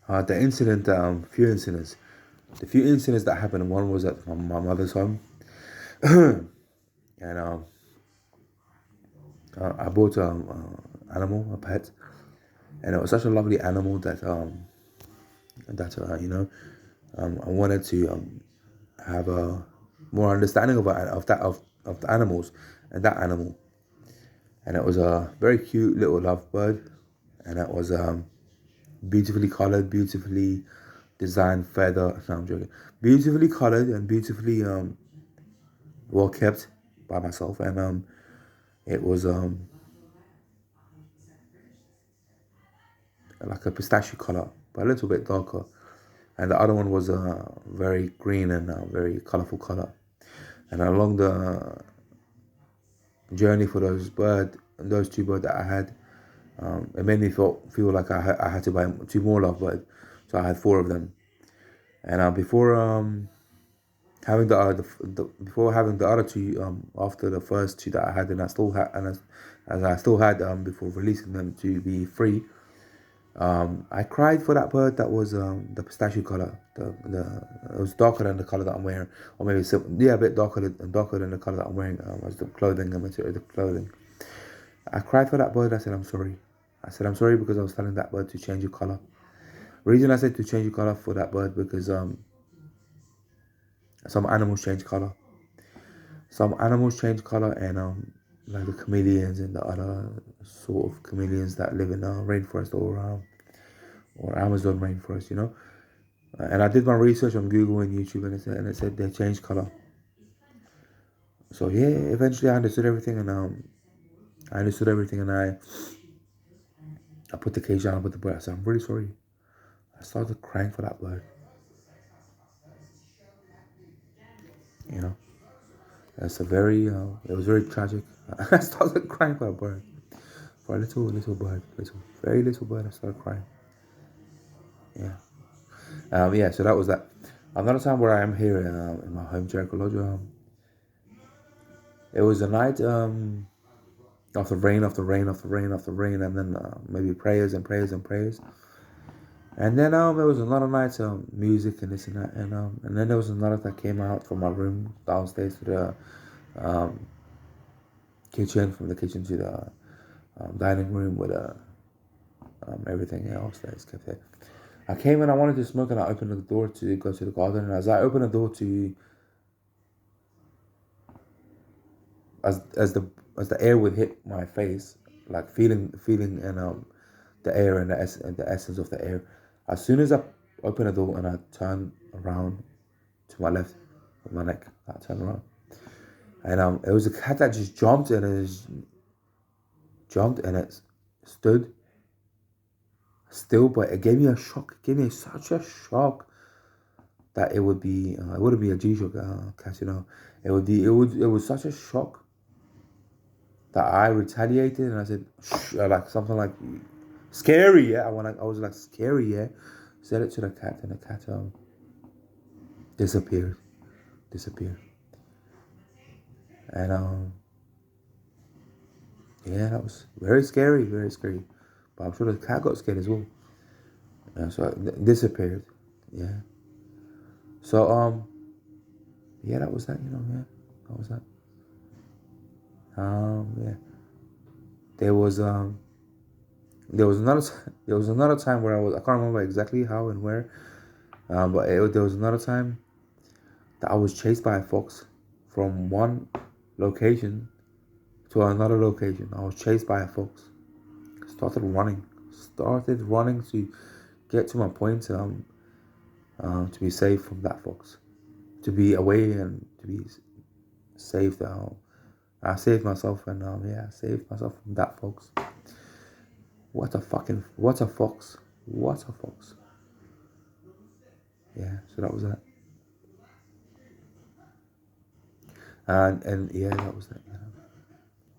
The incident, few incidents. The few incidents that happened, one was at my mother's home, and I bought animal, a pet, and it was such a lovely animal that I wanted to have a more understanding of the animals and that animal, and it was a very cute little lovebird, and it was beautifully colored, beautifully designed feather. No, I'm joking. Beautifully colored and beautifully well kept by myself, and it was like a pistachio color, but a little bit darker. And the other one was a very green and very colorful color. And along the journey for those two birds that I had, it made me feel like I had to buy two more lovebirds. So I had four of them. And before having before having the other two, after the first two that I had, and I still had, and as I still had before releasing them to be free, I cried for that bird that was the pistachio color. It was darker than the color that I'm wearing, or maybe a bit darker than the color that I'm wearing as the clothing, the material, the clothing. I cried for that bird. I said I'm sorry. I said I'm sorry because I was telling that bird to change your color. Reason I said to change your color for that bird because some animals change color. Some animals change color, and like the chameleons and the other sort of chameleons that live in the rainforest or Amazon rainforest, you know. And I did my research on Google and YouTube, and it said they change color. So yeah, eventually I understood everything, and I put the cage down, I put the bird. I said I'm really sorry. I started crying for that bird. You know, it's a very it was very tragic. I started crying for a bird, for a little bird, very little bird. I started crying. Yeah. Yeah. So that was that. Another time where I am here in my home, Jericho Lodge. It was a night after rain, after rain, after rain, after rain, and then maybe prayers and prayers and prayers. And then there was another night music and this and then there was another that came out from my room downstairs to the um, kitchen, from the kitchen to the dining room with everything else that is kept there. I came in, I wanted to smoke, and I opened the door to go to the garden. And as I opened the door to, as the air would hit my face, like feeling and the air and the essence of the air. As soon as I opened the door and I turned around to my left, with my neck, I turned around, and it was a cat that just jumped and it stood still, but it gave me a shock. It gave me such a shock that it wouldn't be a G-Shock cat, you know. It was such a shock that I retaliated and I said, Shh, like something like scary, yeah. I was like scary, yeah. Said it to the cat, and the cat disappeared, disappeared, and yeah, that was very scary, very scary. But I'm sure the cat got scared as well. Yeah, so it disappeared, yeah. So yeah, that was that, you know, yeah, that was that. Yeah, there was um, there was another there was another time where I can't remember exactly how and where, but there was another time that I was chased by a fox from one location to another location. I was chased by a fox. Started running to get to my point, to be safe from that fox, to be away and to be saved. I saved myself, and yeah, I saved myself from that fox. What a fox! What a fox! Yeah, so that was that, and yeah, that was that.